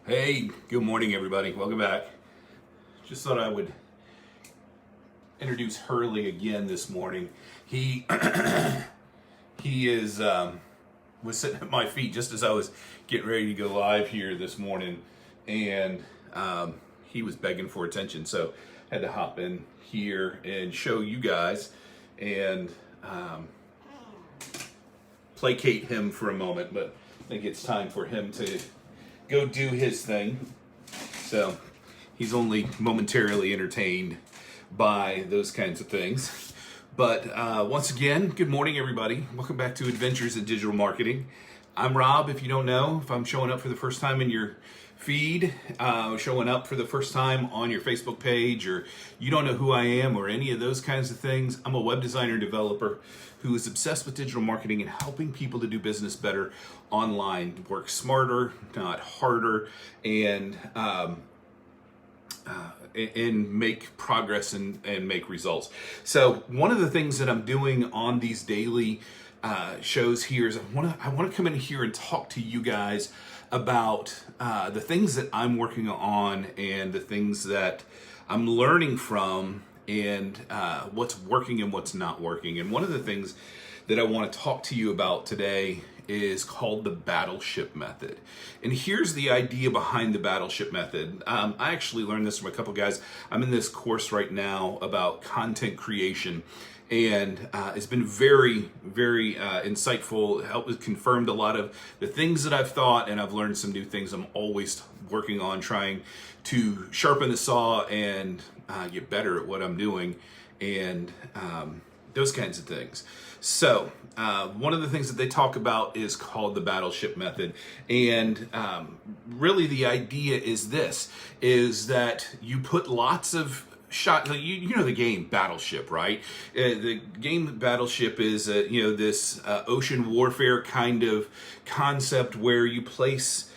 Hey, good morning everybody. Welcome back. Just thought I would introduce Hurley again this morning. He he is was sitting at my feet just as I was getting ready to go live here this morning, and he was begging for attention, so I had to hop in here and show you guys and placate him for a moment, but I think it's time for him to go do his thing. So he's only momentarily entertained by those kinds of things. But once again, good morning, everybody. Welcome back to Adventures in Digital Marketing. I'm Rob. If you don't know, if I'm showing up for the first time in your feed, showing up for the first time on your Facebook page, or you don't know who I am or any of those kinds of things, I'm a web designer and developer who is obsessed with digital marketing and helping people to do business better online, work smarter, not harder, and make progress and make results. So one of the things that I'm doing on these daily shows here is I want to come in here and talk to you guys about the things that I'm working on and the things that I'm learning from, and what's working and what's not working. And one of the things that I want to talk to you about today is called the battleship method. And here's the idea behind the battleship method. I actually learned this from a couple guys. I'm in this course right now about content creation, and it's been very, very insightful. Helped confirmed a lot of the things that I've thought, and I've learned some new things. I'm always working on trying to sharpen the saw and get better at what I'm doing, and those kinds of things. So one of the things that they talk about is called the battleship method, and really the idea is this: is that you put lots of shot. You know the game Battleship, right? The game Battleship is this ocean warfare kind of concept where you place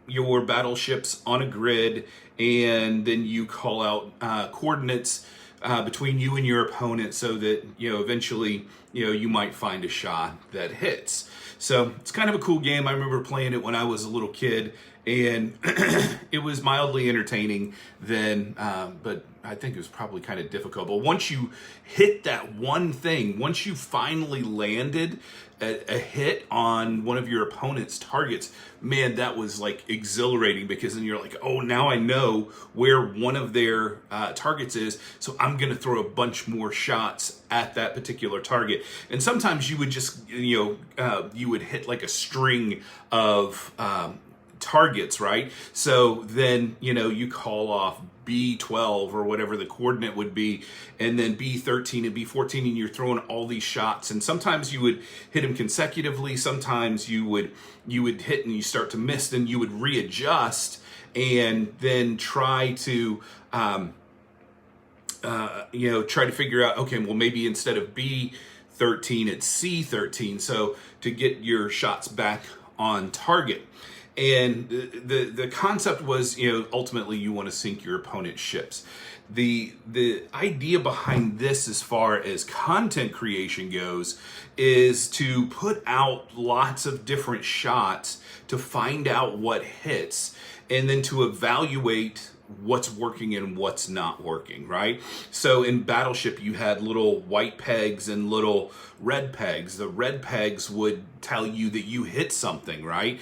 your battleships on a grid, and then you call out coordinates between you and your opponent, so that eventually you might find a shot that hits. So it's kind of a cool game. I remember playing it when I was a little kid, and it was mildly entertaining then, but I think it was probably kind of difficult. But once you hit that one thing, once you finally landed a hit on one of your opponent's targets, man, that was like exhilarating, because then you're like, oh, now I know where one of their targets is, so I'm going to throw a bunch more shots at that particular target. And sometimes you would just, you would hit like a string of targets, right? So then, you call off B12 or whatever the coordinate would be, and then B13 and B14, and you're throwing all these shots. And sometimes you would hit them consecutively. Sometimes you would hit and you start to miss, and you would readjust and then try to try to figure out, okay, well, maybe instead of B13 it's C13, so to get your shots back on target. And the concept was, ultimately you want to sink your opponent's ships. The idea behind this, as far as content creation goes, is to put out lots of different shots to find out what hits, and then to evaluate what's working and what's not working, right? So in Battleship, you had little white pegs and little red pegs. The red pegs would tell you that you hit something, right?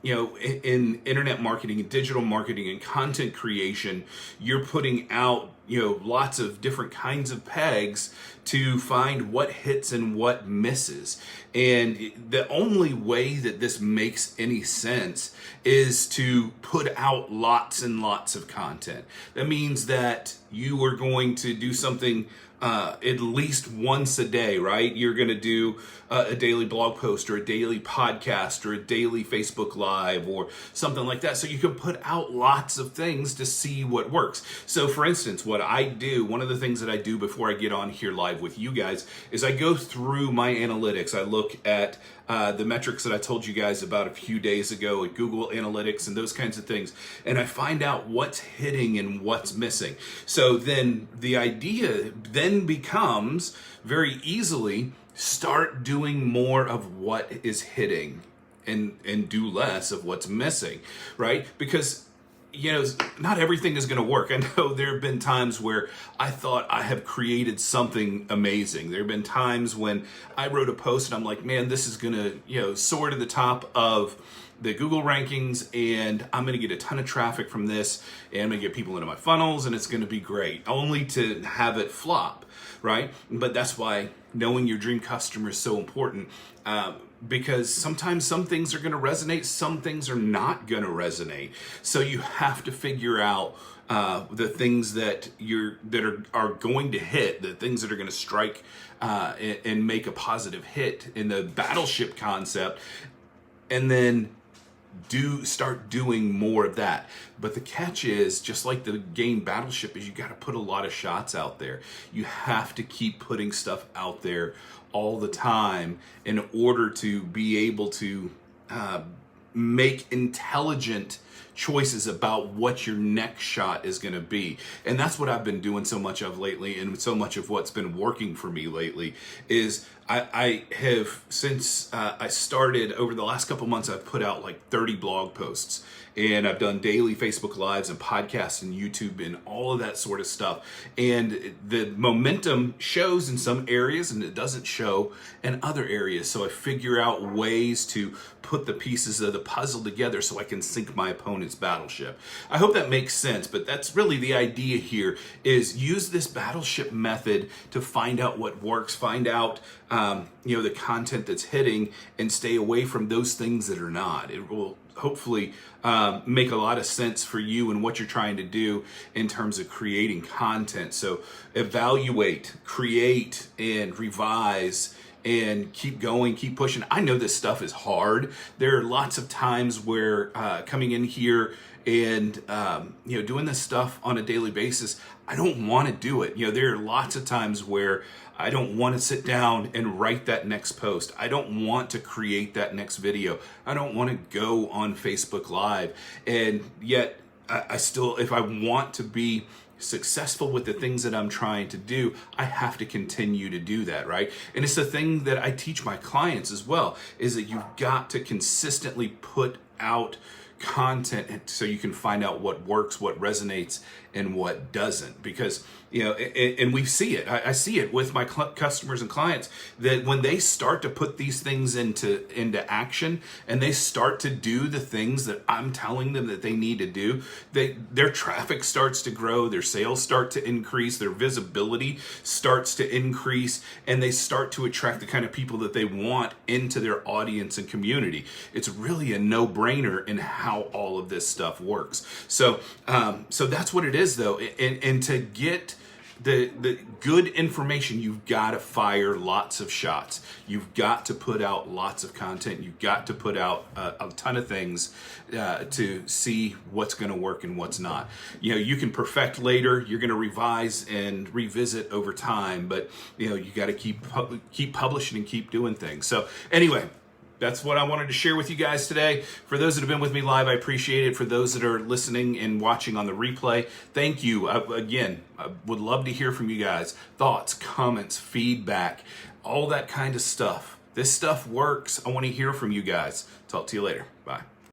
In internet marketing and digital marketing and content creation, you're putting out lots of different kinds of pegs to find what hits and what misses. And the only way that this makes any sense is to put out lots and lots of content. That means that you are going to do something at least once a day, right? You're going to do a daily blog post, or a daily podcast, or a daily Facebook Live, or something like that. So you can put out lots of things to see what works. So for instance, what I do, one of the things that I do before I get on here live with you guys, is I go through my analytics. I look at the metrics that I told you guys about a few days ago at Google Analytics and those kinds of things, and I find out what's hitting and what's missing. So then the idea then becomes very easily start doing more of what is hitting and do less of what's missing, right? Because not everything is going to work. I know there have been times where I thought I have created something amazing. There have been times when I wrote a post and I'm like, man, this is going to, soar to the top of the Google rankings, and I'm going to get a ton of traffic from this, and I'm going to get people into my funnels, and it's going to be great, only to have it flop, right? But that's why knowing your dream customer is so important. Because sometimes some things are going to resonate, some things are not going to resonate. So you have to figure out the things that are going to hit, the things that are going to strike and make a positive hit in the battleship concept, and then start doing more of that. But the catch is, just like the game Battleship, is you got to put a lot of shots out there. You have to keep putting stuff out there all the time in order to be able to make intelligent choices about what your next shot is going to be. And that's what I've been doing so much of lately, and so much of what's been working for me lately is I have, since I started over the last couple months, I've put out like 30 blog posts, and I've done daily Facebook Lives and podcasts and YouTube and all of that sort of stuff. And the momentum shows in some areas and it doesn't show in other areas. So I figure out ways to put the pieces of the puzzle together so I can sink my opponent's battleship. I hope that makes sense, but that's really the idea here, is use this battleship method to find out what works, find out the content that's hitting, and stay away from those things that are not. It will hopefully make a lot of sense for you and what you're trying to do in terms of creating content. So evaluate, create, and revise, and keep going, keep pushing. I know this stuff is hard. There are lots of times where coming in here and doing this stuff on a daily basis, I don't want to do it. There are lots of times where I don't want to sit down and write that next post. I don't want to create that next video. I don't want to go on Facebook Live. And yet I still, if I want to be successful with the things that I'm trying to do, I have to continue to do that, right? And it's the thing that I teach my clients as well, is that you've got to consistently put out content so you can find out what works, what resonates, and what doesn't. Because and we see it. I see it with my customers and clients, that when they start to put these things into action, and they start to do the things that I'm telling them that they need to do, their traffic starts to grow, their sales start to increase, their visibility starts to increase, and they start to attract the kind of people that they want into their audience and community. It's really a no-brainer in how all of this stuff works. So that's what it is, though. And to get the good information, you've got to fire lots of shots. You've got to put out lots of content. You've got to put out a ton of things to see what's going to work and what's not. You can perfect later. You're going to revise and revisit over time, but you got to keep publishing and keep doing things. So anyway, that's what I wanted to share with you guys today. For those that have been with me live, I appreciate it. For those that are listening and watching on the replay, thank you. Again, I would love to hear from you guys. Thoughts, comments, feedback, all that kind of stuff. This stuff works. I want to hear from you guys. Talk to you later. Bye.